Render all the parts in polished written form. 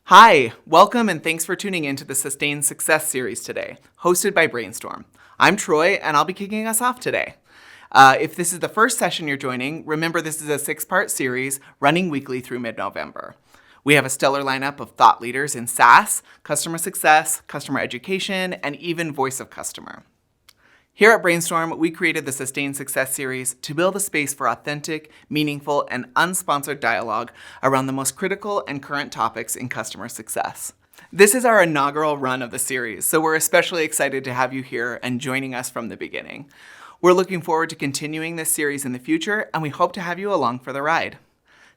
Hi, welcome and thanks for tuning in to the Sustained Success series today, hosted by Brainstorm. I'm Troy and I'll be kicking us off today. If this is the first session you're joining, remember this is a 6-part series running weekly through mid-November. We have a stellar lineup of thought leaders in SaaS, customer success, customer education, and even voice of customer. Here at Brainstorm, we created the Sustained Success series to build a space for authentic, meaningful, and unsponsored dialogue around the most critical and current topics in customer success. This is our inaugural run of the series, so we're especially excited to have you here and joining us from the beginning. We're looking forward to continuing this series in the future, and we hope to have you along for the ride.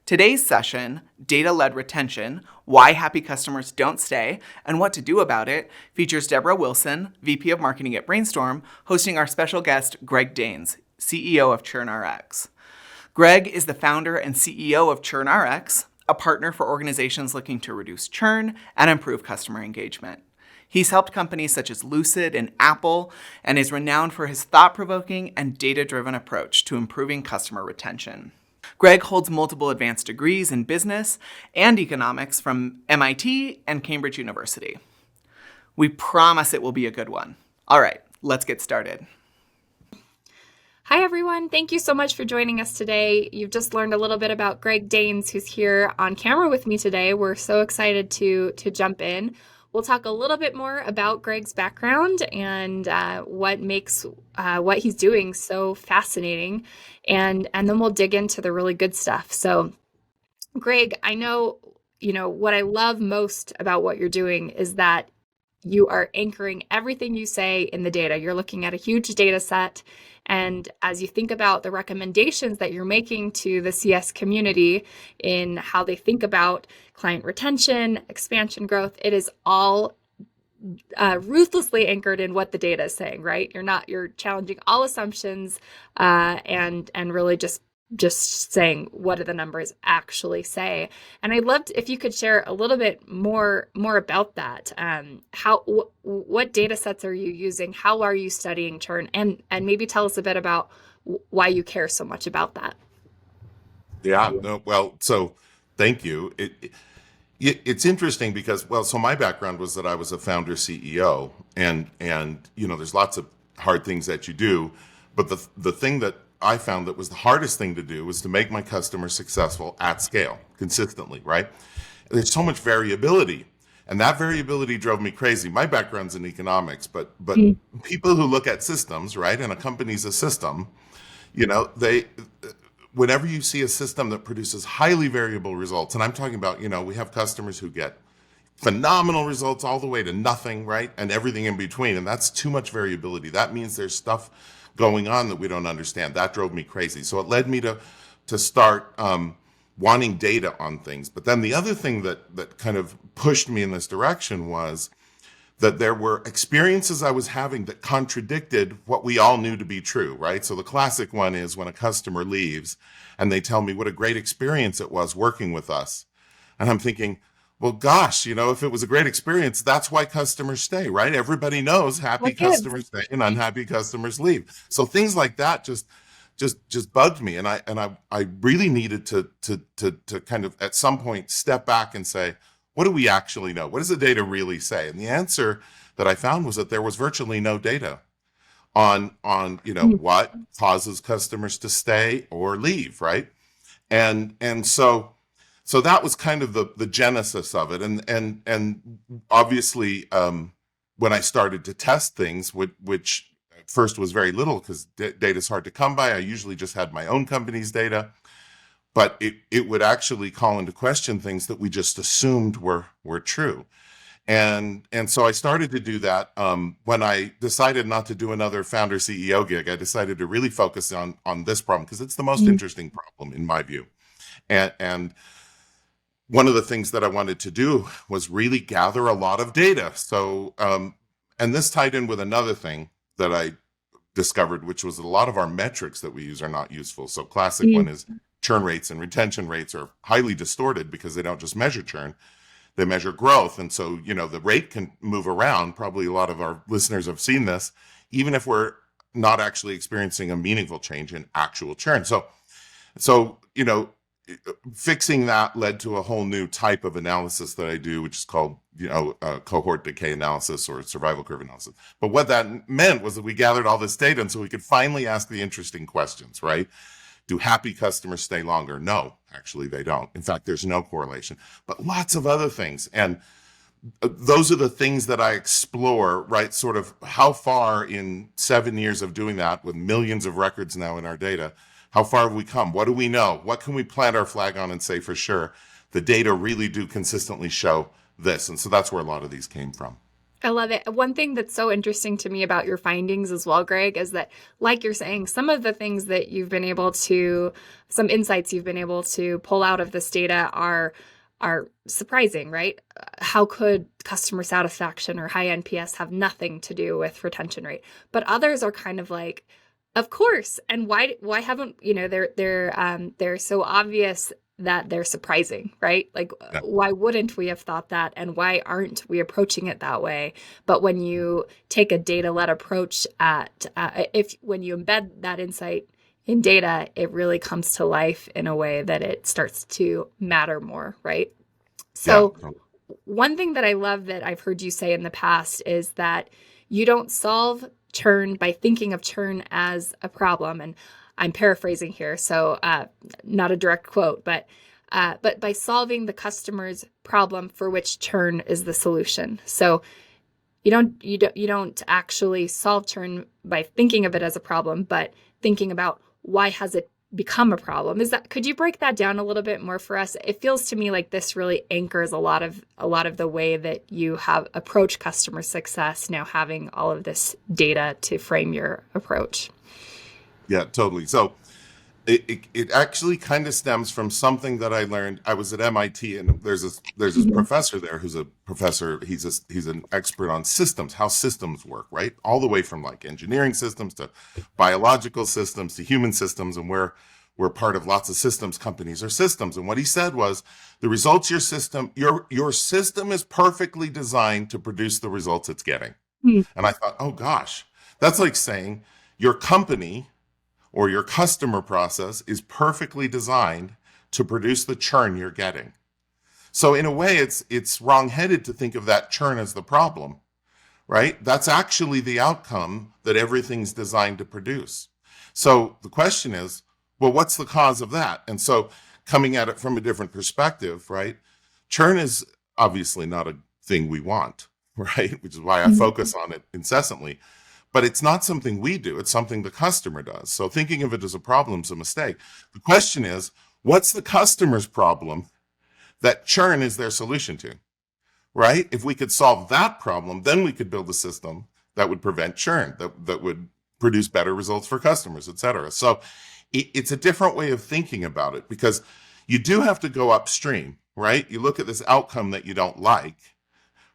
Today's session, Data-Led Retention, Why Happy Customers Don't Stay, and What to Do About It, features Deborah Wilson, VP of Marketing at Brainstorm, hosting our special guest, Greg Daines, CEO of ChurnRX. Greg is the founder and CEO of ChurnRX, a partner for organizations looking to reduce churn and improve customer engagement. He's helped companies such as Lucid and Apple, and is renowned for his thought-provoking and data-driven approach to improving customer retention. Greg holds multiple advanced degrees in business and economics from MIT and Cambridge University. We promise it will be a good one. All right, let's get started. Hi, everyone. Thank you so much for joining us today. You've just learned a little bit about Greg Daines, who's here on camera with me today. We're so excited to jump in. We'll talk a little bit more about Greg's background and what makes what he's doing so fascinating, and then we'll dig into the really good stuff. So, Greg, I know what I love most about what you're doing is that you are anchoring everything you say in the data. You're looking at a huge data set. And as you think about the recommendations that you're making to the CS community in how they think about client retention, expansion growth, it is all ruthlessly anchored in what the data is saying, right? You're challenging all assumptions and really just saying, what do the numbers actually say? And I'd love if you could share a little bit more about that. What data sets are you using? How are you studying churn? And maybe tell us a bit about why you care so much about that. Yeah, no, well, so thank you. It's interesting because, so my background was that I was a founder CEO, and there's lots of hard things that you do, but the thing that I found that was the hardest thing to do was to make my customers successful at scale, consistently, right? There's so much variability, and that variability drove me crazy. My background's in economics, but people who look at systems, right, and a company's a system, whenever you see a system that produces highly variable results, and I'm talking about, we have customers who get phenomenal results all the way to nothing, right, and everything in between, and that's too much variability. That means there's stuff going on that we don't understand. That drove me crazy. So it led me to start wanting data on things. But then the other thing that kind of pushed me in this direction was that there were experiences I was having that contradicted what we all knew to be true, right? So the classic one is when a customer leaves and they tell me what a great experience it was working with us. And I'm thinking, well, gosh, if it was a great experience, that's why customers stay, right? Everybody knows happy customers stay and unhappy customers leave. So things like that just bugged me, and I really needed to kind of at some point step back and say, what do we actually know? What does the data really say? And the answer that I found was that there was virtually no data on what causes customers to stay or leave, right? And so that was kind of the genesis of it, and obviously when I started to test things, which at first was very little because data is hard to come by. I usually just had my own company's data, but it would actually call into question things that we just assumed were true, and so I started to do that. When I decided not to do another founder CEO gig, I decided to really focus on this problem because it's the most interesting problem in my view, and one of the things that I wanted to do was really gather a lot of data. So, and this tied in with another thing that I discovered, which was that a lot of our metrics that we use are not useful. So classic one is churn rates and retention rates are highly distorted because they don't just measure churn, they measure growth. And so, the rate can move around. Probably a lot of our listeners have seen this, even if we're not actually experiencing a meaningful change in actual churn. So, fixing that led to a whole new type of analysis that I do, which is called, cohort decay analysis or survival curve analysis. But what that meant was that we gathered all this data, and so we could finally ask the interesting questions, right? Do happy customers stay longer? No, actually they don't. In fact, there's no correlation, but lots of other things. And those are the things that I explore, right? Sort of how far in 7 years of doing that with millions of records now in our data, how far have we come? What do we know? What can we plant our flag on and say for sure the data really do consistently show this? And so that's where a lot of these came from. I love it. One thing that's so interesting to me about your findings as well, Greg, is that, like you're saying, some of the things that some insights you've been able to pull out of this data are surprising, right? How could customer satisfaction or high NPS have nothing to do with retention rate? But others are kind of like, of course. And why haven't, they're so obvious that they're surprising, right? Like, Yeah. why wouldn't we have thought that? And why aren't we approaching it that way? But when you take a data-led approach when you embed that insight in data, it really comes to life in a way that it starts to matter more, right? So Yeah. one thing that I love that I've heard you say in the past is that you don't solve churn by thinking of churn as a problem. And I'm paraphrasing here, so not a direct quote, but by solving the customer's problem for which churn is the solution. So you don't actually solve churn by thinking of it as a problem, but thinking about why has it become a problem. Could you break that down a little bit more for us? It feels to me like this really anchors a lot of the way that you have approached customer success, now having all of this data to frame your approach. Yeah, totally. So it actually kind of stems from something that I learned. I was at MIT, and there's this professor there who's a professor. He's an expert on systems, how systems work, right? All the way from like engineering systems to biological systems to human systems, and we're part of lots of systems companies or systems. And what he said was, the results your system is perfectly designed to produce the results it's getting. Hmm. And I thought, oh gosh, that's like saying your company or your customer process is perfectly designed to produce the churn you're getting. So in a way, it's wrong-headed to think of that churn as the problem, right? That's actually the outcome that everything's designed to produce. So the question is, well, what's the cause of that? And so coming at it from a different perspective, right? Churn is obviously not a thing we want, right? Which is why I focus on it incessantly. But it's not something we do. It's something the customer does. So thinking of it as a problem is a mistake. The question is, what's the customer's problem that churn is their solution to, right? If we could solve that problem, then we could build a system that would prevent churn, that would produce better results for customers, et cetera. So it's a different way of thinking about it, because you do have to go upstream, right? You look at this outcome that you don't like,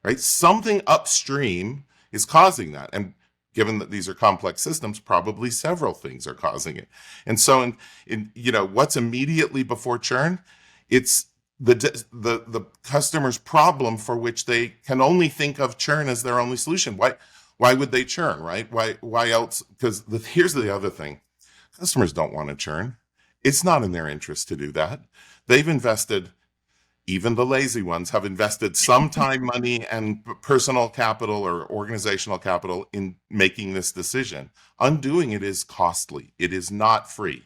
right? Something upstream is causing that. And given that these are complex systems, probably several things are causing it. And so in what's immediately before churn, it's the customer's problem for which they can only think of churn as their only solution. Why would they churn, right? Why else? Because here's the other thing. Customers don't want to churn. It's not in their interest to do that. They've invested, even the lazy ones have invested some time, money, and personal capital or organizational capital in making this decision. Undoing it is costly. It is not free.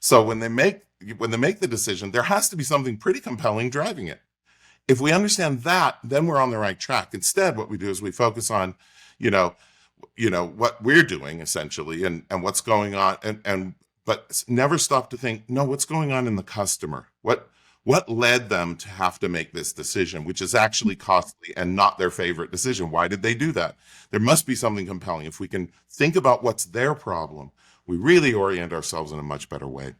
So when they make the decision, there has to be something pretty compelling driving it. If we understand that, then we're on the right track. Instead, what we do is we focus on, what we're doing essentially and what's going on, but never stop to think, no, what's going on in the customer? What led them to have to make this decision, which is actually costly and not their favorite decision? Why did they do that? There must be something compelling. If we can think about what's their problem, we really orient ourselves in a much better way.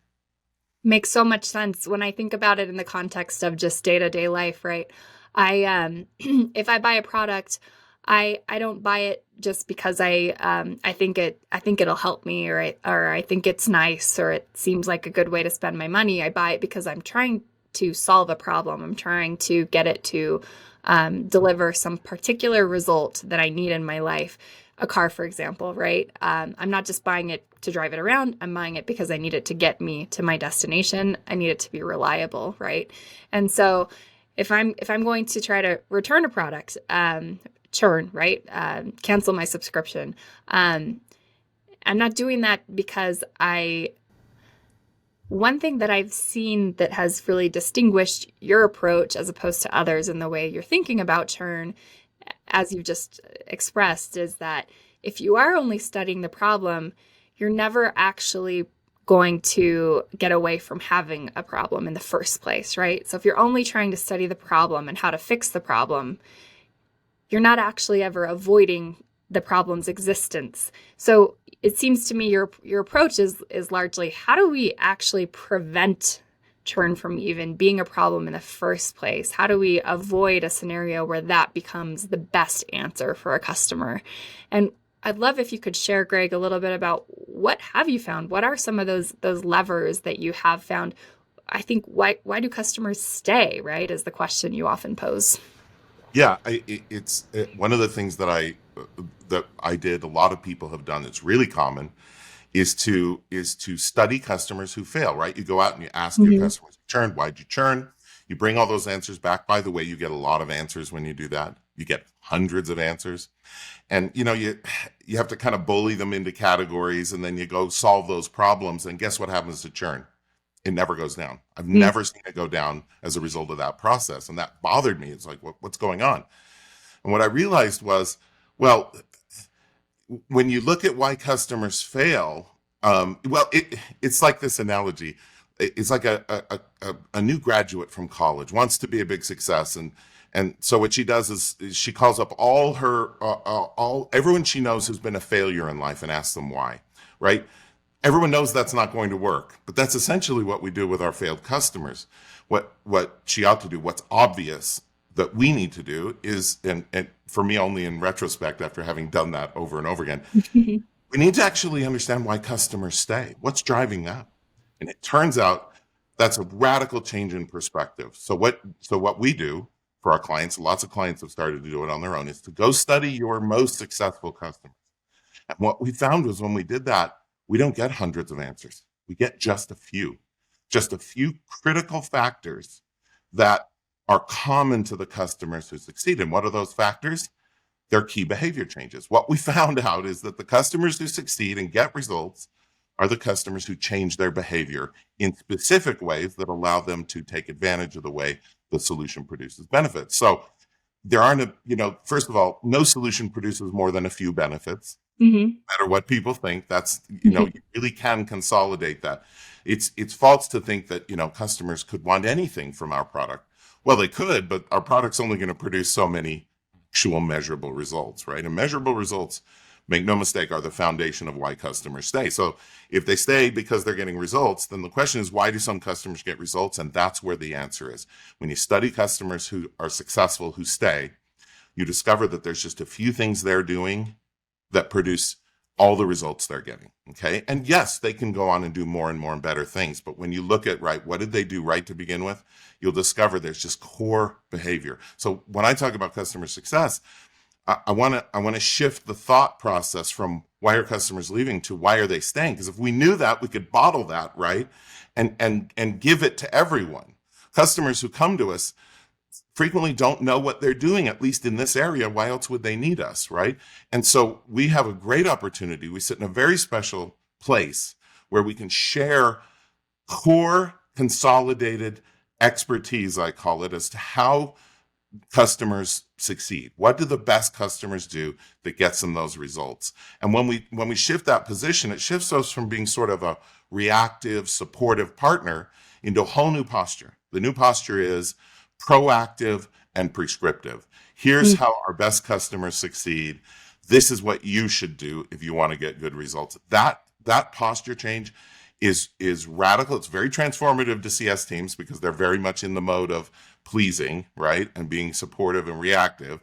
Makes so much sense when I think about it in the context of just day-to-day life, right? If I buy a product, I don't buy it just because I think it'll help me, or I think it's nice, or it seems like a good way to spend my money. I buy it because I'm trying to solve a problem. I'm trying to get it to deliver some particular result that I need in my life. A car, for example, right? I'm not just buying it to drive it around. I'm buying it because I need it to get me to my destination. I need it to be reliable, right? And so if I'm going to try to return a product, churn, right? Cancel my subscription. I'm not doing that because one thing that I've seen that has really distinguished your approach as opposed to others in the way you're thinking about churn, as you've just expressed, is that if you are only studying the problem, you're never actually going to get away from having a problem in the first place, right? So if you're only trying to study the problem and how to fix the problem, you're not actually ever avoiding the problem's existence. So it seems to me your approach is largely, how do we actually prevent churn from even being a problem in the first place? How do we avoid a scenario where that becomes the best answer for a customer? And I'd love if you could share, Greg, a little bit about what have you found? What are some of those levers that you have found? I think why do customers stay, right, is the question you often pose. Yeah, it's one of the things that I did. A lot of people have done. It's really common, is to study customers who fail. Right, you go out and you ask your customers who churned, why'd you churn? You bring all those answers back. By the way, you get a lot of answers when you do that. You get hundreds of answers, and you have to kind of bully them into categories, and then you go solve those problems. And guess what happens to churn? It never goes down. I've never seen it go down as a result of that process. And that bothered me. It's like, what's going on? And what I realized was, well, when you look at why customers fail, it's like this analogy. It's like a new graduate from college wants to be a big success. And so what she does is she calls up everyone she knows who's been a failure in life and asks them why, right? Everyone knows that's not going to work, but that's essentially what we do with our failed customers. What she ought to do, what's obvious that we need to do is, and for me only in retrospect after having done that over and over again, we need to actually understand why customers stay. What's driving that? And it turns out that's a radical change in perspective. So what we do for our clients, lots of clients have started to do it on their own, is to go study your most successful customers. And what we found was when we did that, we don't get hundreds of answers. We get just a few critical factors that are common to the customers who succeed. And what are those factors? They're key behavior changes. What we found out is that the customers who succeed and get results are the customers who change their behavior in specific ways that allow them to take advantage of the way the solution produces benefits. So there aren't first of all, no solution produces more than a few benefits. No matter what people think, that's, you really can consolidate that. It's false to think that, customers could want anything from our product. Well, they could, but our product's only going to produce so many actual measurable results, right? And measurable results, make no mistake, are the foundation of why customers stay. So if they stay because they're getting results, then the question is, why do some customers get results? And that's where the answer is. When you study customers who are successful, who stay, you discover that there's just a few things they're doing that produce all the results they're getting, okay? And yes, they can go on and do more and more and better things, but when you look at, right, what did they do right to begin with, you'll discover there's just core behavior. So when I talk about customer success, I want to shift the thought process from why are customers leaving to why are they staying? Because if we knew that, we could bottle that, right, and give it to everyone. Customers who come to us frequently don't know what they're doing, at least in this area. Why else would they need us, right? And so we have a great opportunity. We sit in a very special place where we can share core consolidated expertise, I call it, as to how customers succeed. What do the best customers do that gets them those results? And when we shift that position, it shifts us from being sort of a reactive, supportive partner into a whole new posture. The new posture is proactive and prescriptive. Here's how our best customers succeed. This is what you should do if you want to get good results. That posture change is radical. It's very transformative to CS teams because they're very much in the mode of pleasing, right, and being supportive and reactive.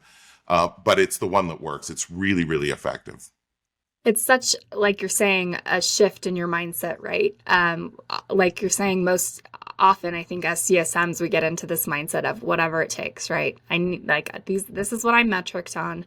But it's the one that works. It's really, really effective. It's such, like you're saying, a shift in your mindset, right? Like you're saying, most often, I think as CSMs, we get into this mindset of whatever it takes, right? I need, like, this is what I'm metriced on.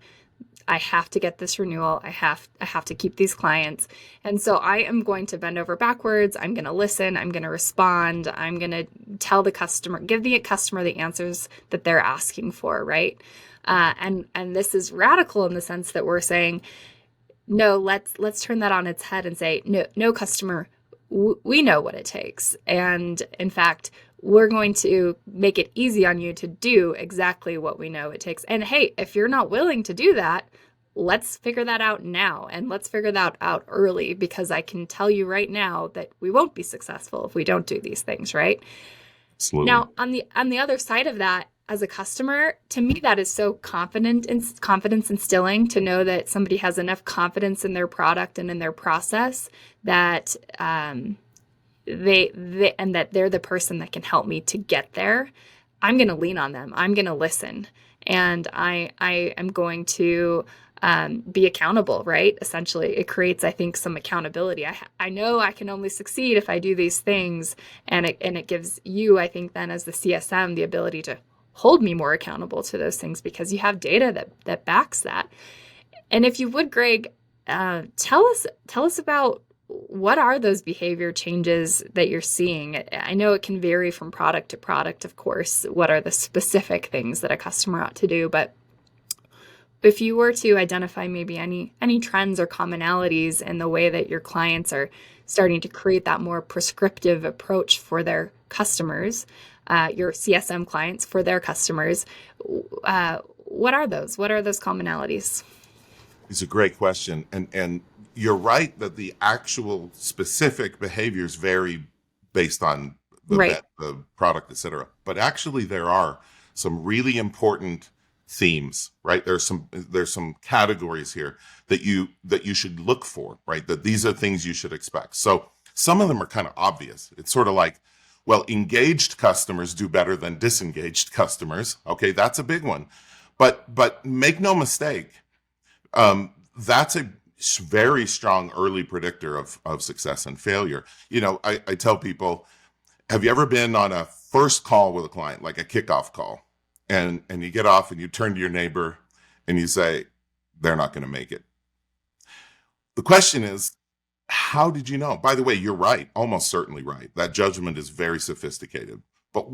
I have to get this renewal. I have to keep these clients. And so I am going to bend over backwards. I'm going to listen. I'm going to respond. I'm going to tell the customer, give the customer the answers that they're asking for, right? And this is radical in the sense that we're saying, no, let's turn that on its head and say, no, customer, we know what it takes. And in fact, we're going to make it easy on you to do exactly what we know it takes. And hey, if you're not willing to do that, let's figure that out now, and let's figure that out early, because I can tell you right now that we won't be successful if we don't do these things, right? Absolutely. Now, on the other side of that, as a customer, to me, that is so confidence instilling to know that somebody has enough confidence in their product and in their process that they and that they're the person that can help me to get there. I'm going to lean on them. I'm going to listen, and I am going to be accountable, right? Essentially, it creates, I think, some accountability. I know I can only succeed if I do these things, and it gives you, I think, then as the CSM, the ability to hold me more accountable to those things, because you have data that backs that. And if you would, Greg, tell us about what are those behavior changes that you're seeing. I know it can vary from product to product, of course. What are the specific things that a customer ought to do? But if you were to identify maybe any trends or commonalities in the way that your clients are starting to create that more prescriptive approach for their customers, your CSM clients for their customers, what are those? What are those commonalities? It's a great question. And you're right that the actual specific behaviors vary based on Right. the product, et cetera. But actually there are some really important themes, right? There's some categories here that you should look for, right? That these are things you should expect. So some of them are kind of obvious. It's sort of like, well, engaged customers do better than disengaged customers. Okay, that's a big one. But make no mistake, that's a very strong early predictor of success and failure. I tell people, have you ever been on a first call with a client, like a kickoff call, and you get off and you turn to your neighbor and you say, they're not going to make it? The question is, how did you know? By the way, you're right, almost certainly right. That judgment is very sophisticated. But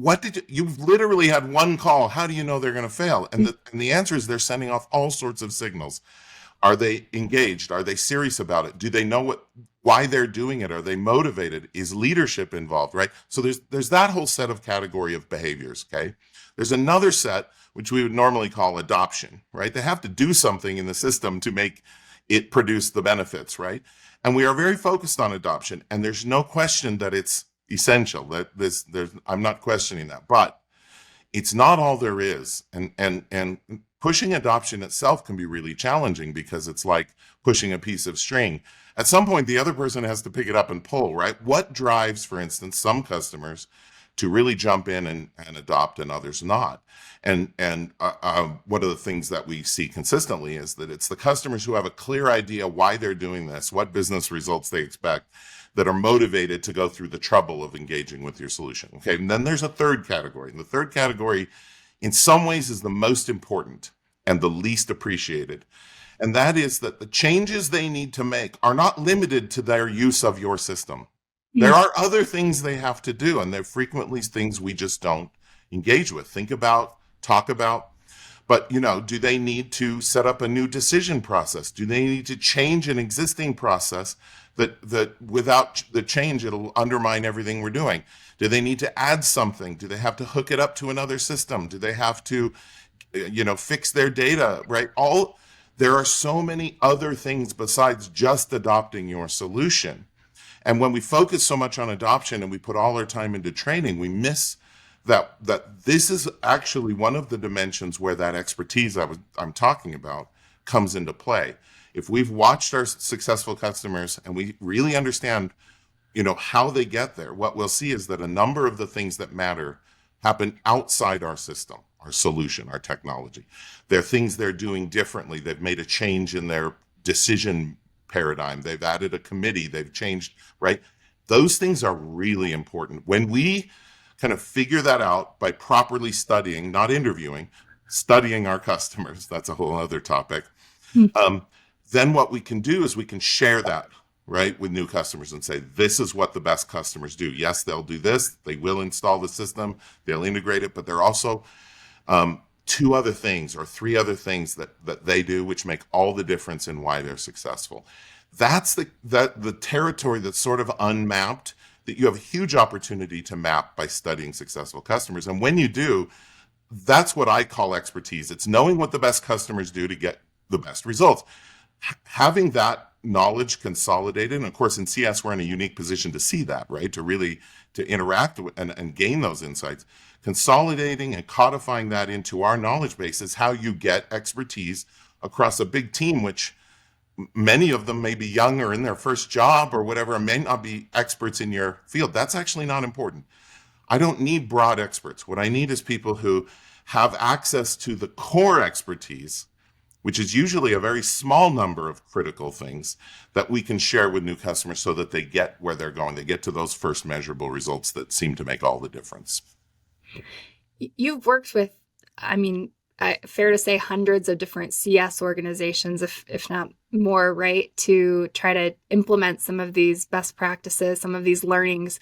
you've literally had one call. How do you know they're going to fail? And the answer is they're sending off all sorts of signals. Are they engaged? Are they serious about it? Do they know why they're doing it? Are they motivated? Is leadership involved, right? So there's that whole set of category of behaviors, okay? There's another set, which we would normally call adoption, right? They have to do something in the system to make it produce the benefits, right? And we are very focused on adoption, and there's no question that it's essential. I'm not questioning that, but it's not all there is. And pushing adoption itself can be really challenging, because it's like pushing a piece of string. At some point, the other person has to pick it up and pull, right? What drives, for instance, some customers to really jump in and adopt and others not? And one of the things that we see consistently is that it's the customers who have a clear idea why they're doing this, what business results they expect, that are motivated to go through the trouble of engaging with your solution. Okay, and then there's a third category. And the third category, in some ways, is the most important and the least appreciated. And that is that the changes they need to make are not limited to their use of your system. There are other things they have to do, and they're frequently things we just don't engage with, think about, talk about. But, do they need to set up a new decision process? Do they need to change an existing process that without the change, it'll undermine everything we're doing? Do they need to add something? Do they have to hook it up to another system? Do they have to, fix their data, right? There are so many other things besides just adopting your solution. And when we focus so much on adoption and we put all our time into training, we miss that this is actually one of the dimensions where that expertise I'm talking about comes into play. If we've watched our successful customers and we really understand, how they get there, what we'll see is that a number of the things that matter happen outside our system, our solution, our technology. They're things they're doing differently. They've made a change in their decision paradigm. They've added a committee. They've changed, right? Those things are really important. When we kind of figure that out by properly studying, not interviewing, studying our customers, that's a whole other topic, Then what we can do is we can share that, right, with new customers and say, this is what the best customers do. Yes, they'll do this. They will install the system. They'll integrate it. But there are also two other things or three other things that they do, which make all the difference in why they're successful. That's the territory that's sort of unmapped, that you have a huge opportunity to map by studying successful customers. And when you do, that's what I call expertise. It's knowing what the best customers do to get the best results. Having that knowledge consolidated, and of course in CS we're in a unique position to see that, right? To interact with and gain those insights. Consolidating and codifying that into our knowledge base is how you get expertise across a big team, which many of them may be young or in their first job or whatever, and may not be experts in your field. That's actually not important. I don't need broad experts. What I need is people who have access to the core expertise, which is usually a very small number of critical things that we can share with new customers so that they get where they're going. They get to those first measurable results that seem to make all the difference. You've worked with, fair to say, hundreds of different CS organizations, if not more, right, to try to implement some of these best practices, some of these learnings.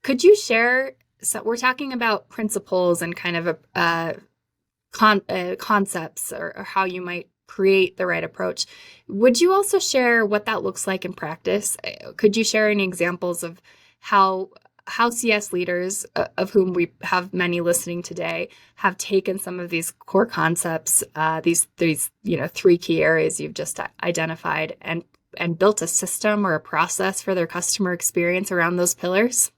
Could you share, so we're talking about principles and kind of concepts or how you might create the right approach. Would you also share what that looks like in practice? Could you share any examples of how CS leaders, of whom we have many listening today, have taken some of these core concepts, these three key areas you've just identified, and built a system or a process for their customer experience around those pillars?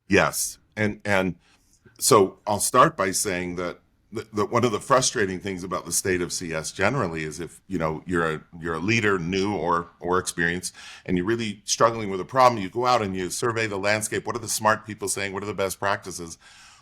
Yes, and so I'll start by saying that one of the frustrating things about the state of CS generally is if you're a leader, new or experienced, and you're really struggling with a problem, you go out and you survey the landscape. What are the smart people saying? What are the best practices?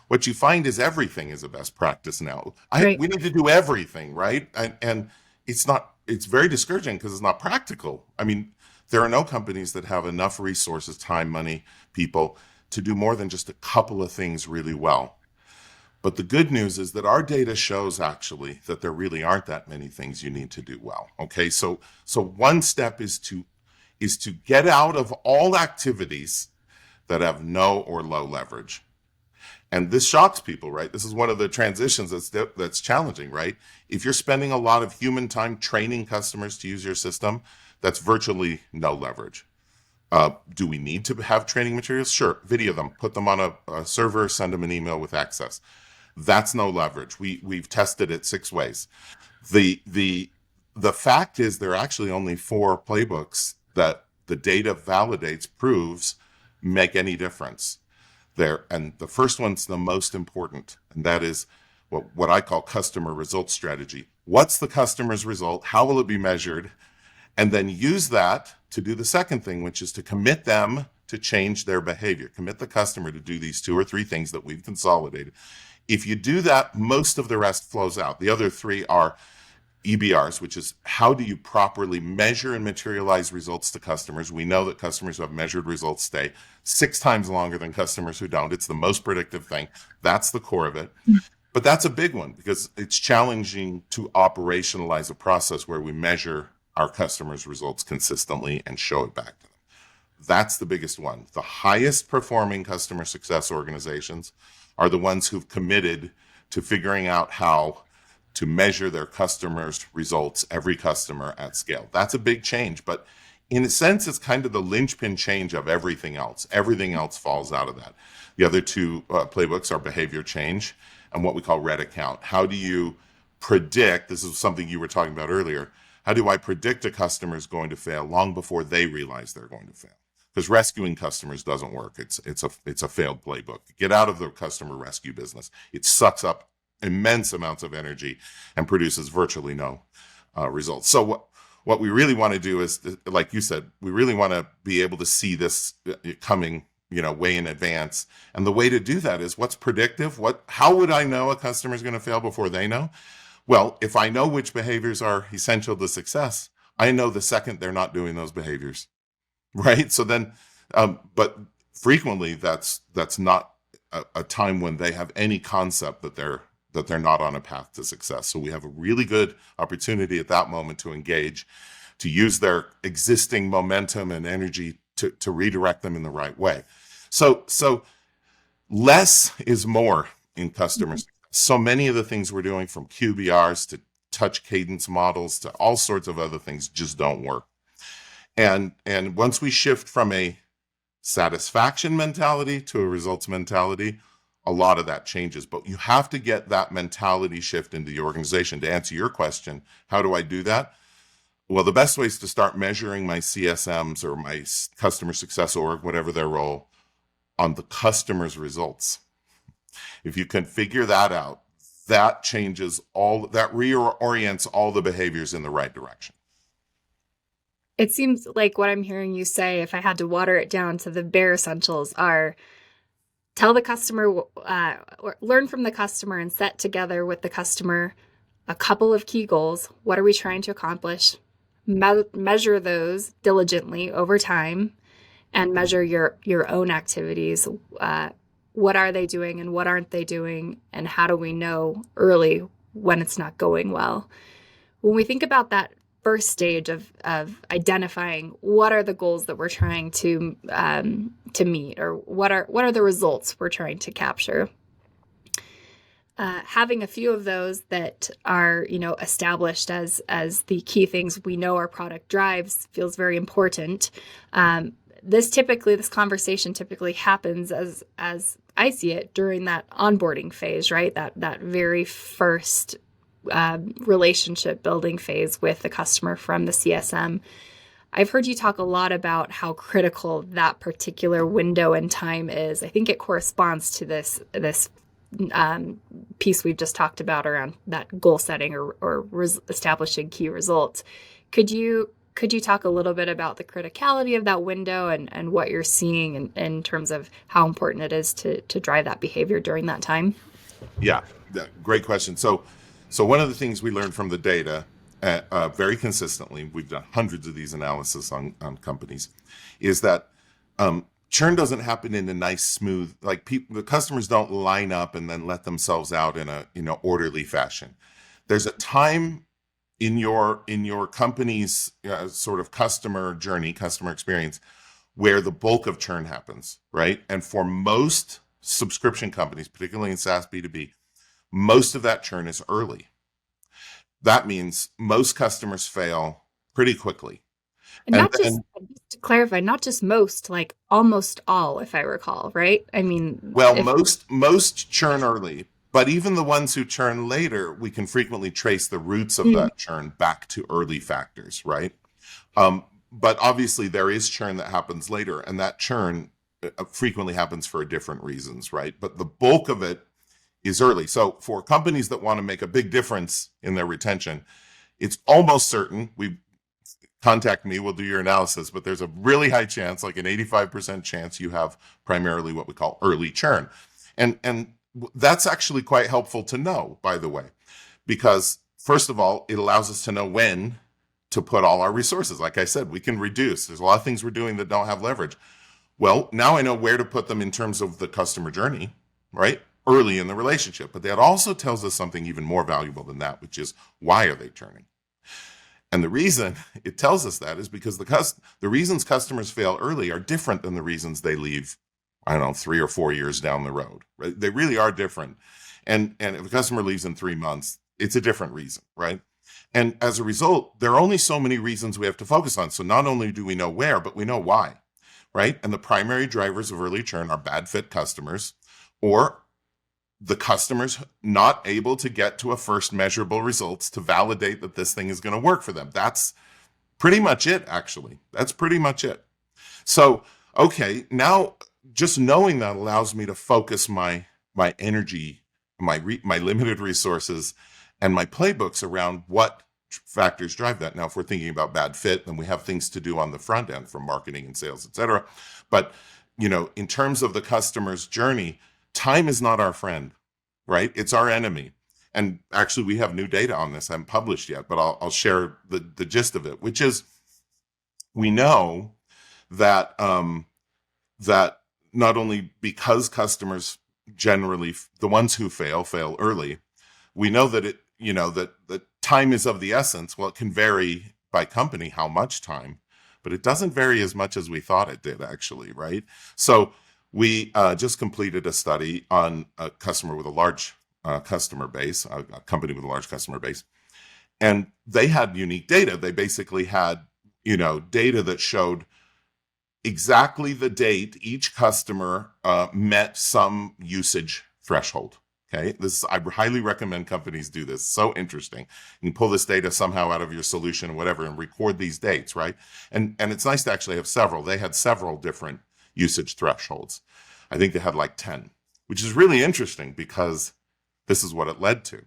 What you find is everything is a best practice now. Right. We need to do everything, right? And it's very discouraging because it's not practical. I mean, there are no companies that have enough resources, time, money, people to do more than just a couple of things really well. But the good news is that our data shows actually that there really aren't that many things you need to do well. Okay, so one step is to get out of all activities that have no or low leverage. And this shocks people, right? This is one of the transitions that's challenging, right? If you're spending a lot of human time training customers to use your system, that's virtually no leverage. Do we need to have training materials? Sure, video them, put them on a server, send them an email with access. That's no leverage. We've tested it 6 ways. The fact is there are actually only 4 playbooks that the data validates, proves make any difference there. And the first one's the most important, and that is what I call customer results strategy. What's the customer's result? How will it be measured? And then use that to do the second thing, which is to commit them to change their behavior. Commit the customer to do these 2 or 3 things that we've consolidated. If you do that, most of the rest flows out. The other 3 are EBRs, which is how do you properly measure and materialize results to customers. We know that customers who have measured results stay 6 times longer than customers who don't. It's the most predictive thing. That's the core of it. But that's a big one because it's challenging to operationalize a process where we measure our customers' results consistently and show it back to them. That's the biggest one. The highest performing customer success organizations are the ones who've committed to figuring out how to measure their customers' results, every customer at scale. That's a big change, but in a sense, it's kind of the linchpin change of everything else. Everything else falls out of that. The other 2 playbooks are behavior change and what we call red account. How do you predict, this is something you were talking about earlier, how do I predict a customer is going to fail long before they realize they're going to fail? Because rescuing customers doesn't work. It's a failed playbook. Get out of the customer rescue business. It sucks up immense amounts of energy and produces virtually no results. So what we really want to do is, like you said, we really want to be able to see this coming, way in advance. And the way to do that is what's predictive. How would I know a customer is going to fail before they know? Well, if I know which behaviors are essential to success, I know the second they're not doing those behaviors. Right. So then, but frequently that's not a time when they have any concept that that they're not on a path to success. So we have a really good opportunity at that moment to engage, to use their existing momentum and energy to redirect them in the right way. So less is more in customer success. So many of the things we're doing, from QBRs to touch cadence models to all sorts of other things, just don't work. And once we shift from a satisfaction mentality to a results mentality, a lot of that changes. But you have to get that mentality shift into the organization. To answer your question, how do I do that? Well, the best way is to start measuring my CSMs or my customer success org, whatever their role, on the customer's results. If you can figure that out, that changes that reorients all the behaviors in the right direction. It seems like what I'm hearing you say, if I had to water it down to the bare essentials, are tell the customer, or learn from the customer and set together with the customer a couple of key goals. What are we trying to accomplish? Measure those diligently over time, and measure your own activities. What are they doing and what aren't they doing? And how do we know early when it's not going well? When we think about that first stage of identifying what are the goals that we're trying to meet, or what are the results we're trying to capture, having a few of those that are established as the key things we know our product drives feels very important. This conversation typically happens, as I see it, during that onboarding phase, right? That very first relationship building phase with the customer from the CSM. I've heard you talk a lot about how critical that particular window in time is. I think it corresponds to this piece we've just talked about around that goal setting or establishing key results. Could you talk a little bit about the criticality of that window and what you're seeing in terms of how important it is to drive that behavior during that time? Yeah, great question. So one of the things we learned from the data very consistently, we've done hundreds of these analysis on companies, is that churn doesn't happen in a nice, smooth, like the customers don't line up and then let themselves out in a orderly fashion. There's a time in your company's sort of customer journey, customer experience, where the bulk of churn happens, right? And for most subscription companies, particularly in SaaS B2B, most of that churn is early. That means most customers fail pretty quickly. And just to clarify, not just most, like almost all, if I recall, right? I mean, most churn early, but even the ones who churn later, we can frequently trace the roots of that churn back to early factors, right? But obviously there is churn that happens later, and that churn frequently happens for different reasons, right? But the bulk of it is early. So for companies that want to make a big difference in their retention, it's almost certain, contact me, we'll do your analysis, but there's a really high chance, like an 85% chance, you have primarily what we call early churn. And that's actually quite helpful to know, by the way, because first of all, it allows us to know when to put all our resources. Like I said, we can reduce. There's a lot of things we're doing that don't have leverage. Well, now I know where to put them in terms of the customer journey, right? Early in the relationship. But that also tells us something even more valuable than that, which is, why are they churning? And the reason it tells us that is because the reasons customers fail early are different than the reasons they leave, 3 or 4 years down the road. Right? They really are different. And if a customer leaves in 3 months, it's a different reason, right? And as a result, there are only so many reasons we have to focus on. So not only do we know where, but we know why, right? And the primary drivers of early churn are bad fit customers, or the customer's not able to get to a first measurable results to validate that this thing is going to work for them. That's pretty much it, actually. That's pretty much it. So, okay, now just knowing that allows me to focus my energy, my limited resources, and my playbooks around what factors drive that. Now, if we're thinking about bad fit, then we have things to do on the front end from marketing and sales, et cetera. But, in terms of the customer's journey, time is not our friend, right? It's our enemy. And actually, we have new data on this. I haven't published yet, but I'll share the gist of it, which is we know that that not only because customers generally, the ones who fail early, We know that that time is of the essence. Well, it can vary by company how much time, but it doesn't vary as much as we thought it did, actually, right? So we just completed a study on a customer with a large customer base, a company with a large customer base, and they had unique data. They basically had, data that showed exactly the date each customer met some usage threshold. Okay, I highly recommend companies do this. So interesting. You can pull this data somehow out of your solution or whatever and record these dates, right? And it's nice to actually have several. They had several different usage thresholds. I think they had like 10, which is really interesting because this is what it led to.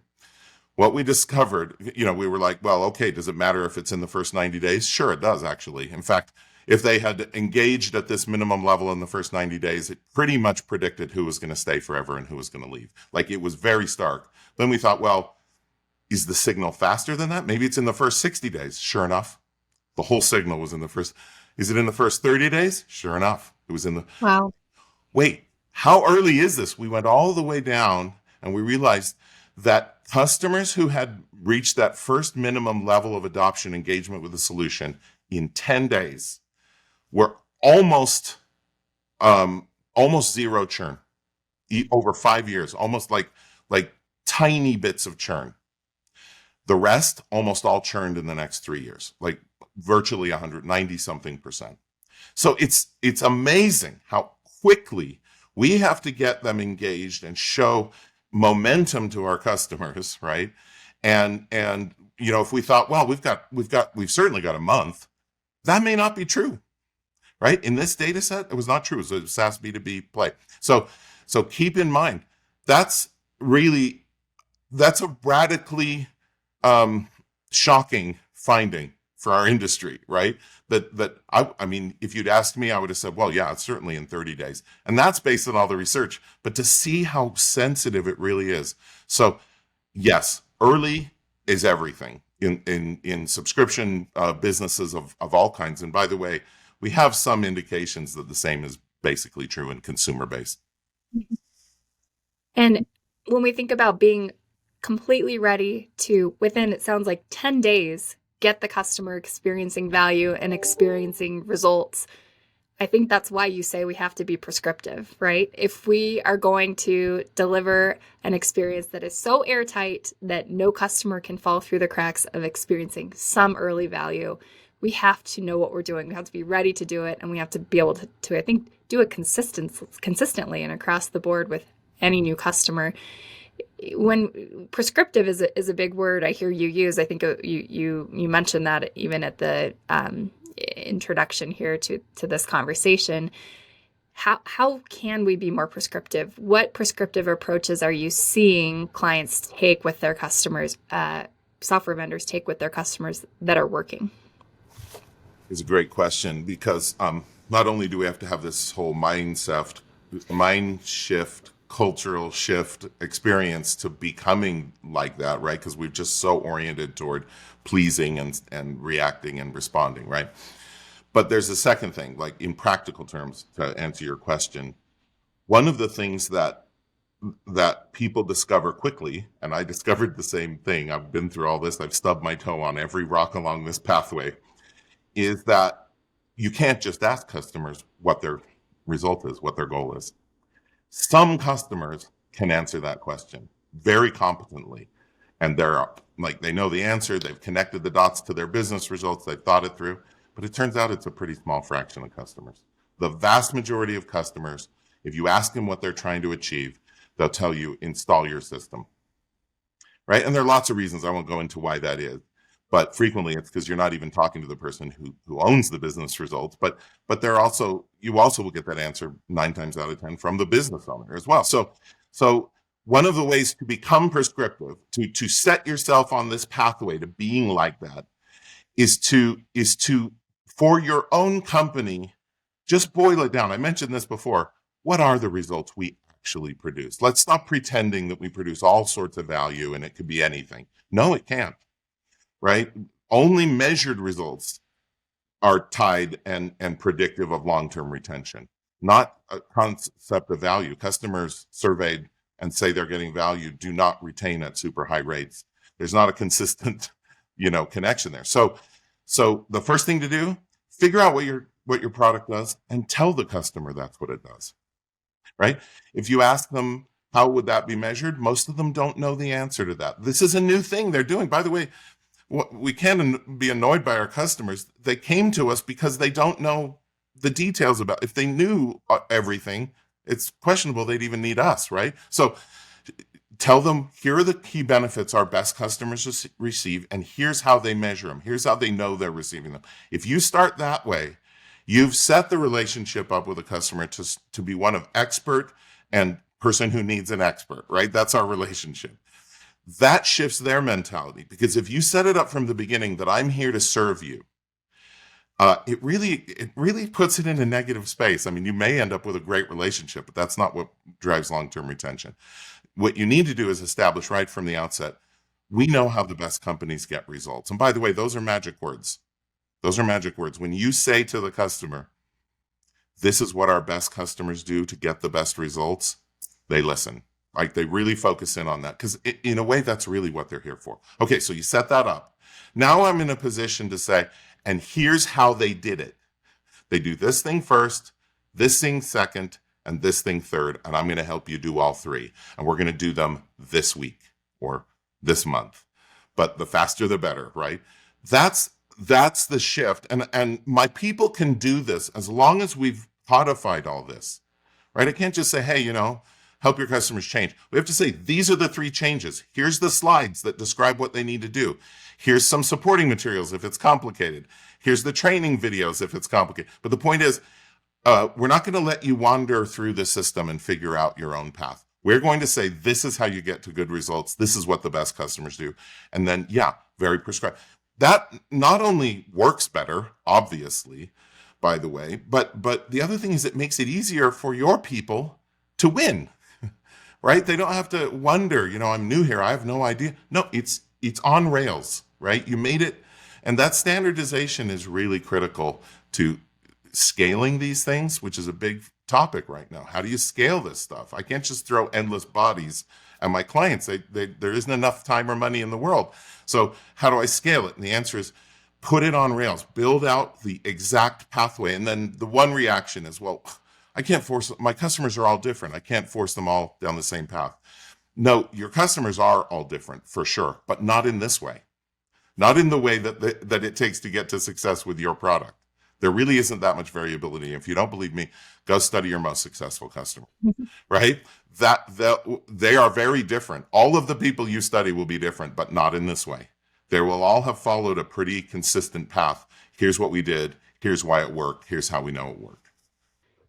What we discovered, we were like, well, okay, does it matter if it's in the first 90 days? Sure, it does, actually. In fact, if they had engaged at this minimum level in the first 90 days, it pretty much predicted who was going to stay forever and who was going to leave. Like, it was very stark. Then we thought, well, is the signal faster than that? Maybe it's in the first 60 days. Sure enough, the whole signal was in the first. Is it in the first 30 days? Sure enough, it was in the. Wow. Wait, how early is this? We went all the way down and we realized that customers who had reached that first minimum level of adoption engagement with the solution in 10 days were almost zero churn over 5 years, almost like tiny bits of churn. The rest almost all churned in the next 3 years, like virtually 190 something percent. So it's amazing how quickly we have to get them engaged and show momentum to our customers, right? And if we thought, well, we've certainly got a month, that may not be true, right? In this data set, it was not true. It was a SaaS B2B play. So keep in mind, that's a radically shocking finding for our industry, right? That I mean, if you'd asked me, I would have said, well, yeah, it's certainly in 30 days. And that's based on all the research. But to see how sensitive it really is. So yes, early is everything in subscription businesses of all kinds. And by the way, we have some indications that the same is basically true in consumer based. And when we think about being completely ready to, within, it sounds like 10 days, get the customer experiencing value and experiencing results, I think that's why you say we have to be prescriptive, right? If we are going to deliver an experience that is so airtight that no customer can fall through the cracks of experiencing some early value, we have to know what we're doing. We have to be ready to do it, and we have to be able to I think, do it consistently and across the board with any new customer. When prescriptive is a big word I hear you use, I think you mentioned that even at the introduction here to this conversation. How can we be more prescriptive? What prescriptive approaches are you seeing clients take with their customers, software vendors take with their customers that are working? It's a great question because not only do we have to have this whole mind shift, cultural shift experience to becoming like that, right? Because we're just so oriented toward pleasing and reacting and responding, right? But there's a second thing, like in practical terms, to answer your question. One of the things that people discover quickly, and I discovered the same thing, I've been through all this, I've stubbed my toe on every rock along this pathway, is that you can't just ask customers what their result is, what their goal is. Some customers can answer that question very competently, and they know the answer, they've connected the dots to their business results, they've thought it through, but it turns out it's a pretty small fraction of customers. The vast majority of customers, if you ask them what they're trying to achieve, they'll tell you, install your system, right? And there are lots of reasons, I won't go into why that is, but frequently it's because you're not even talking to the person who owns the business results. But you also will get that answer 9 times out of 10 from the business owner as well. So one of the ways to become prescriptive, to set yourself on this pathway to being like that, is to for your own company, just boil it down. I mentioned this before. What are the results we actually produce? Let's stop pretending that we produce all sorts of value and it could be anything. No, it can't. Right? Only measured results are tied and predictive of long-term retention, not a concept of value. Customers surveyed and say they're getting value do not retain at super high rates. There's not a consistent, connection there. So the first thing to do, figure out what your product does and tell the customer that's what it does, right? If you ask them, how would that be measured? Most of them don't know the answer to that. This is a new thing they're doing. By the way, we can't be annoyed by our customers. They came to us because they don't know the details about. If they knew everything, it's questionable they'd even need us, right? So tell them, here are the key benefits our best customers receive, and here's how they measure them. Here's how they know they're receiving them. If you start that way, you've set the relationship up with a customer to be one of expert and person who needs an expert, right? That's our relationship. That shifts their mentality, because if you set it up from the beginning that I'm here to serve you, it really puts it in a negative space. I mean, you may end up with a great relationship, but that's not what drives long-term retention. What you need to do is establish right from the outset, we know how the best companies get results. And by the way, those are magic words. Those are magic words. When you say to the customer, this is what our best customers do to get the best results, they listen. Like, they really focus in on that, because in a way, that's really what they're here for. Okay, so you set that up. Now I'm in a position to say, and here's how they did it. They do this thing first, this thing second, and this thing third, and I'm going to help you do all three. And we're going to do them this week or this month. But the faster, the better, right? That's the shift. And my people can do this as long as we've codified all this, right? I can't just say, hey, help your customers change. We have to say, these are the three changes. Here's the slides that describe what they need to do. Here's some supporting materials if it's complicated. Here's the training videos if it's complicated. But the point is, we're not going to let you wander through the system and figure out your own path. We're going to say, this is how you get to good results. This is what the best customers do. And then, very prescribed. That not only works better, obviously, by the way, but the other thing is it makes it easier for your people to win, right? They don't have to wonder, I'm new here, I have no idea. No, it's on rails, right? You made it. And that standardization is really critical to scaling these things, which is a big topic right now. How do you scale this stuff? I can't just throw endless bodies at my clients. There isn't enough time or money in the world. So how do I scale it? And the answer is put it on rails, build out the exact pathway. And then the one reaction is, well, I can't force, my customers are all different. I can't force them all down the same path. No, your customers are all different for sure, but not in this way. Not in the way that it takes to get to success with your product. There really isn't that much variability. If you don't believe me, go study your most successful customer, right? They are very different. All of the people you study will be different, but not in this way. They will all have followed a pretty consistent path. Here's what we did. Here's why it worked. Here's how we know it worked.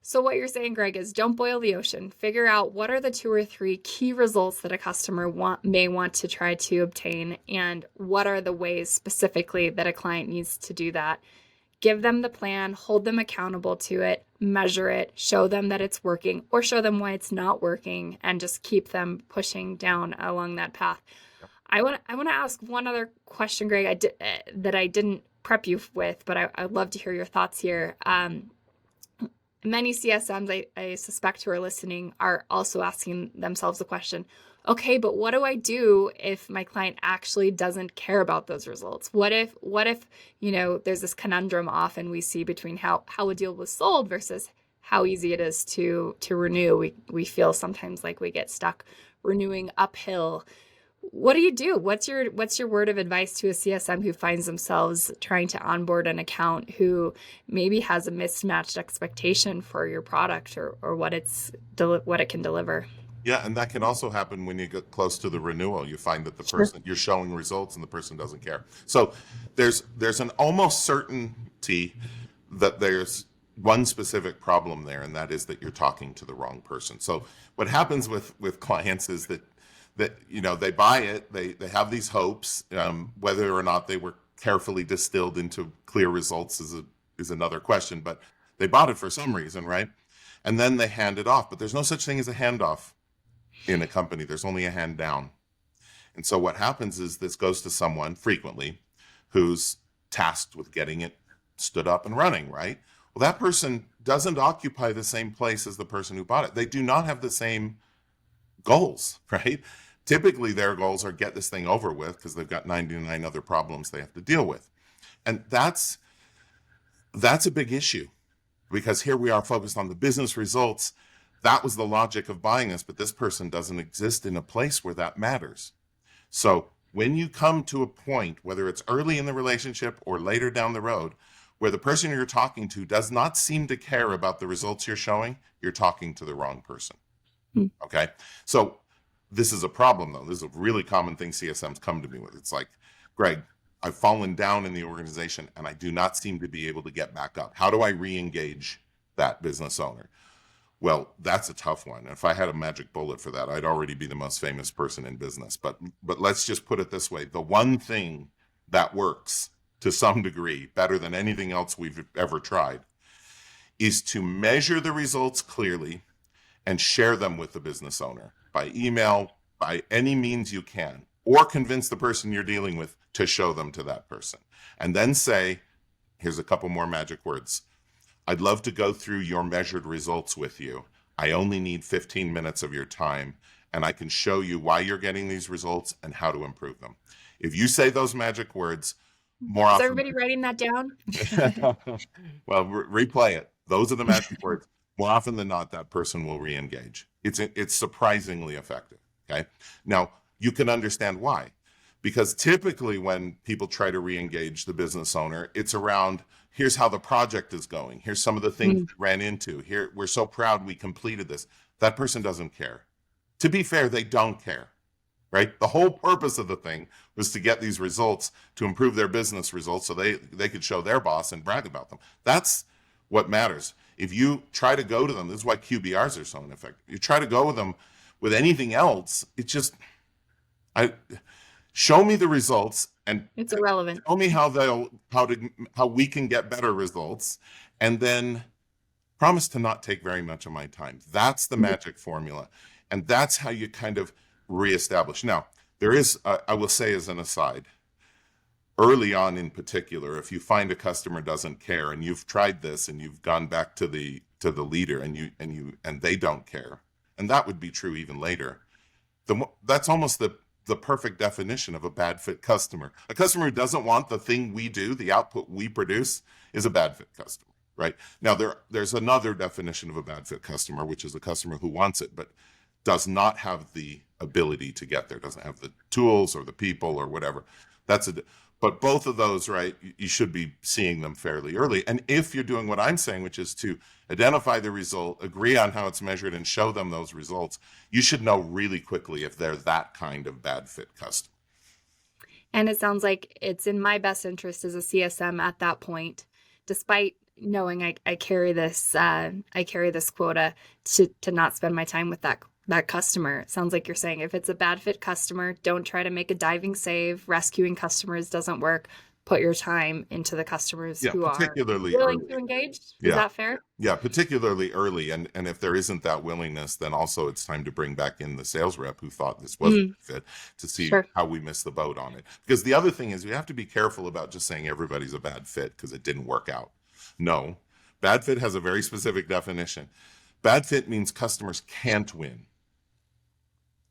So what you're saying, Greg, is don't boil the ocean. Figure out what are the 2 or 3 key results that a customer may want to try to obtain, and what are the ways specifically that a client needs to do that. Give them the plan, hold them accountable to it, measure it, show them that it's working, or show them why it's not working, and just keep them pushing down along that path. Yep. I want to ask one other question, Greg, that I didn't prep you with, but I'd love to hear your thoughts here. Many CSMs, I suspect, who are listening are also asking themselves the question, okay, but what do I do if my client actually doesn't care about those results? What if there's this conundrum often we see between how a deal was sold versus how easy it is to renew. We feel sometimes like we get stuck renewing uphill. What do you do? What's your word of advice to a CSM who finds themselves trying to onboard an account who maybe has a mismatched expectation for your product or what it can deliver? Yeah, and that can also happen when you get close to the renewal. You find that the person you're showing results and the person doesn't care. So there's an almost certainty that there's one specific problem there, and that is that you're talking to the wrong person. So what happens with clients is that they buy it, they have these hopes, whether or not they were carefully distilled into clear results is another question, but they bought it for some reason, right? And then they hand it off, but there's no such thing as a handoff in a company. There's only a hand down. And so what happens is this goes to someone frequently who's tasked with getting it stood up and running, right? Well, that person doesn't occupy the same place as the person who bought it. They do not have the same goals, right? Typically their goals are get this thing over with because they've got 99 other problems they have to deal with. And that's a big issue, because here we are focused on the business results. That was the logic of buying this, but this person doesn't exist in a place where that matters. So when you come to a point, whether it's early in the relationship or later down the road, where the person you're talking to does not seem to care about the results you're showing, you're talking to the wrong person. Okay? So this is a problem, though. This is a really common thing CSMs come to me with. It's like, Greg, I've fallen down in the organization and I do not seem to be able to get back up. How do I re-engage that business owner? Well, that's a tough one. If I had a magic bullet for that, I'd already be the most famous person in business. But let's just put it this way. The one thing that works to some degree better than anything else we've ever tried is to measure the results clearly and share them with the business owner by email, by any means you can, or convince the person you're dealing with to show them to that person. And then say, here's a couple more magic words. I'd love to go through your measured results with you. I only need 15 minutes of your time, and I can show you why you're getting these results and how to improve them. If you say those magic words more often... Is everybody writing that down? Well, replay it. Those are the magic words. More often than not, that person will re-engage. It's surprisingly effective, okay? Now, you can understand why. Because typically when people try to re-engage the business owner, it's around, here's how the project is going. Here's some of the things we ran into. Here, we're so proud we completed this. That person doesn't care. To be fair, they don't care, right? The whole purpose of the thing was to get these results, to improve their business results so they could show their boss and brag about them. That's what matters. If you try to go to them, this is why QBRs are so ineffective. You try to go with them with anything else, it just... Show me the results and it's irrelevant. Tell me how we can get better results, and then promise to not take very much of my time. That's the magic formula, and that's how you kind of reestablish. Now, there is, I will say as an aside, early on in particular, if you find a customer doesn't care and you've tried this and you've gone back to the leader and they don't care, and that would be true even later, that's almost the perfect definition of a bad fit customer. A customer who doesn't want the thing we do, the output we produce, is a bad fit customer, right? Now, there's another definition of a bad fit customer, which is a customer who wants it, but does not have the ability to get there, doesn't have the tools or the people or whatever. But both of those, right, you should be seeing them fairly early. And if you're doing what I'm saying, which is to identify the result, agree on how it's measured, and show them those results, you should know really quickly if they're that kind of bad fit customer. And it sounds like it's in my best interest as a CSM at that point, despite knowing I carry this quota to not spend my time with that customer. It sounds like you're saying if it's a bad fit customer, don't try to make a diving save. Rescuing customers doesn't work. Put your time into the customers who are willing to engage. Is that fair? Yeah, particularly early. And if there isn't that willingness, then also it's time to bring back in the sales rep who thought this wasn't a fit to see how we missed the boat on it. Because the other thing is we have to be careful about just saying everybody's a bad fit because it didn't work out. No, bad fit has a very specific definition. Bad fit means customers can't win.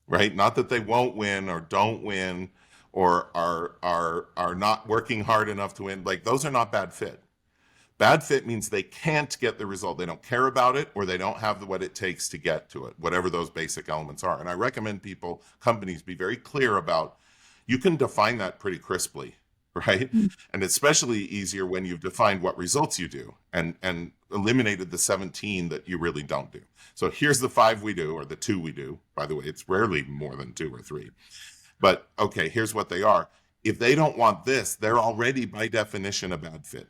Right? Not that they won't win or don't win or are not working hard enough to win. Like, those are not bad fit. Bad fit means they can't get the result. They don't care about it, or they don't have what it takes to get to it, whatever those basic elements are. And I recommend companies be very clear about, you can define that pretty crisply, right? And especially easier when you've defined what results you do and eliminated the 17 that you really don't do. So here's the 5 we do, or the 2 we do. By the way, it's rarely more than 2 or 3. But okay, here's what they are. If they don't want this, they're already by definition a bad fit,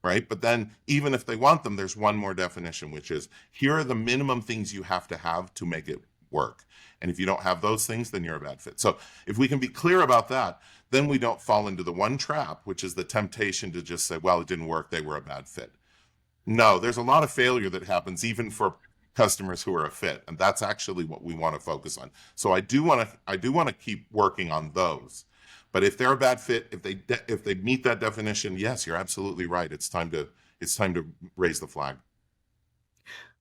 right? But then even if they want them, there's one more definition, which is, here are the minimum things you have to make it work. And if you don't have those things, then you're a bad fit. So if we can be clear about that, then we don't fall into the one trap, which is the temptation to just say, well, it didn't work, they were a bad fit. No, there's a lot of failure that happens even for customers who are a fit, and that's actually what we want to focus on. So I do want to keep working on those. But if they're a bad fit, if they meet that definition, yes, you're absolutely right. It's time to raise the flag.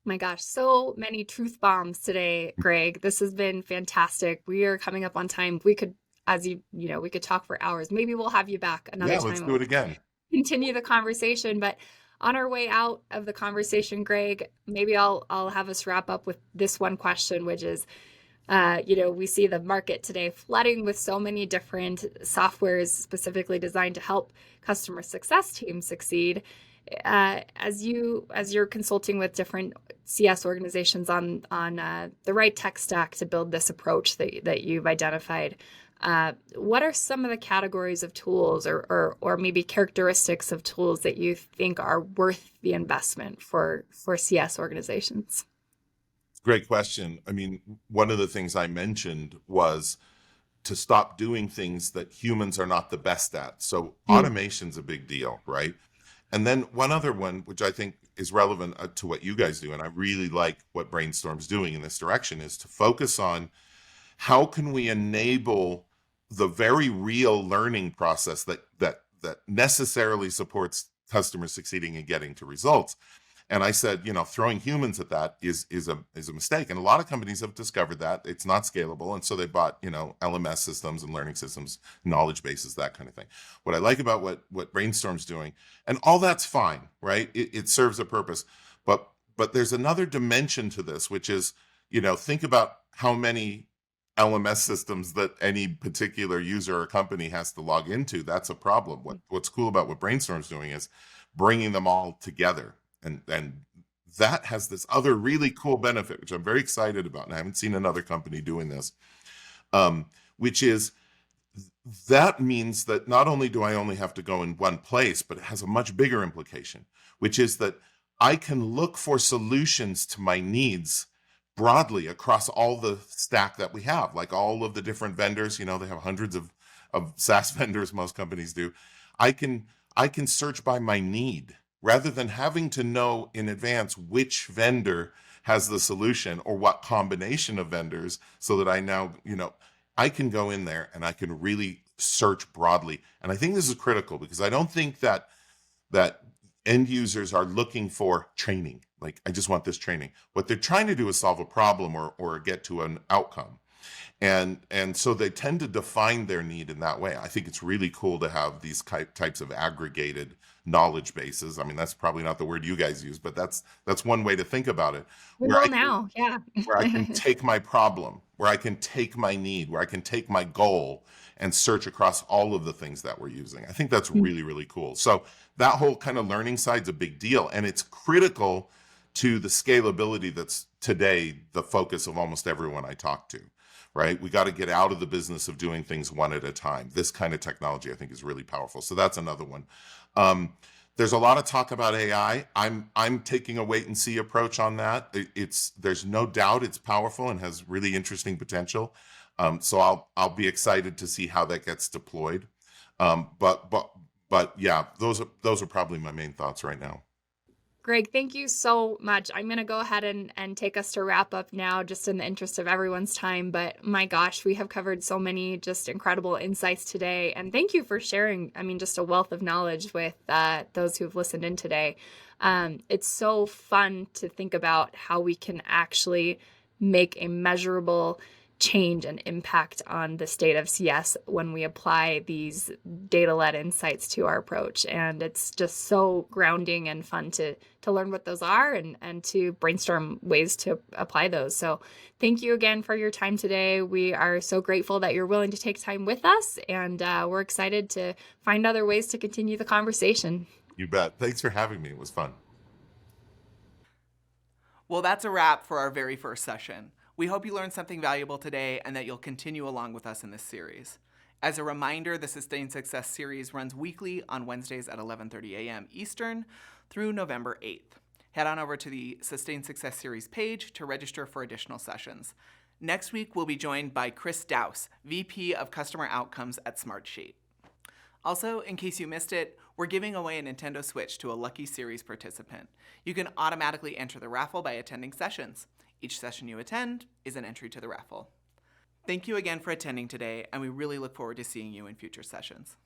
My gosh, so many truth bombs today, Greg. This has been fantastic. We are coming up on time. We could, as we could talk for hours. Maybe we'll have you back another Yeah, let's time. do it again. Continue the conversation. But on our way out of the conversation, Greg, maybe I'll have us wrap up with this one question, which is, we see the market today flooding with so many different softwares specifically designed to help customer success teams succeed. As you're consulting with different CS organizations on the right tech stack to build this approach that you've identified, what are some of the categories of tools or maybe characteristics of tools that you think are worth the investment for CS organizations? Great question. I mean, one of the things I mentioned was to stop doing things that humans are not the best at. So automation's a big deal, right? And then one other one, which I think is relevant to what you guys do, and I really like what Brainstorm's doing in this direction, is to focus on how can we enable the very real learning process that necessarily supports customers succeeding and getting to results. And I said, throwing humans at that is a mistake. And a lot of companies have discovered that it's not scalable. And so they bought, LMS systems and learning systems, knowledge bases, that kind of thing. What I like about what Brainstorm's doing, and all that's fine, right? It serves a purpose. But there's another dimension to this, which is, think about how many LMS systems that any particular user or company has to log into. That's a problem. What's cool about what Brainstorm's doing is bringing them all together. And that has this other really cool benefit, which I'm very excited about, and I haven't seen another company doing this, which is that means that not only do I only have to go in one place, but it has a much bigger implication, which is that I can look for solutions to my needs broadly across all the stack that we have, like all of the different vendors. They have hundreds of SaaS vendors, most companies do. I can search by my need, rather than having to know in advance which vendor has the solution or what combination of vendors, so that I now, I can go in there and I can really search broadly. And I think this is critical, because I don't think that end users are looking for training. Like, I just want this training. What they're trying to do is solve a problem or get to an outcome. And so they tend to define their need in that way. I think it's really cool to have these types of aggregated knowledge bases. I mean, that's probably not the word you guys use, but that's one way to think about it. We will now, yeah. Where I can take my problem, where I can take my need, where I can take my goal and search across all of the things that we're using. I think that's really, really cool. So that whole kind of learning side's a big deal, and it's critical to the scalability that's today the focus of almost everyone I talk to. Right? We got to get out of the business of doing things one at a time. This kind of technology, I think, is really powerful. So that's another one. There's a lot of talk about AI. I'm taking a wait and see approach on that. There's no doubt it's powerful and has really interesting potential. So I'll be excited to see how that gets deployed. But yeah, those are probably my main thoughts right now. Greg, thank you so much. I'm going to go ahead and take us to wrap up now, just in the interest of everyone's time. But my gosh, we have covered so many just incredible insights today. And thank you for sharing, just a wealth of knowledge with those who've listened in today. It's so fun to think about how we can actually make a measurable change and impact on the state of CS when we apply these data-led insights to our approach. And it's just so grounding and fun to learn what those are and to brainstorm ways to apply those. So thank you again for your time today. We are so grateful that you're willing to take time with us, and we're excited to find other ways to continue the conversation. You bet. Thanks for having me. It was fun. Well, that's a wrap for our very first session. We hope you learned something valuable today and that you'll continue along with us in this series. As a reminder, the Sustained Success series runs weekly on Wednesdays at 11:30 a.m. Eastern through November 8th. Head on over to the Sustained Success series page to register for additional sessions. Next week, we'll be joined by Chris Dowse, VP of Customer Outcomes at Smartsheet. Also, in case you missed it, we're giving away a Nintendo Switch to a lucky series participant. You can automatically enter the raffle by attending sessions. Each session you attend is an entry to the raffle. Thank you again for attending today, and we really look forward to seeing you in future sessions.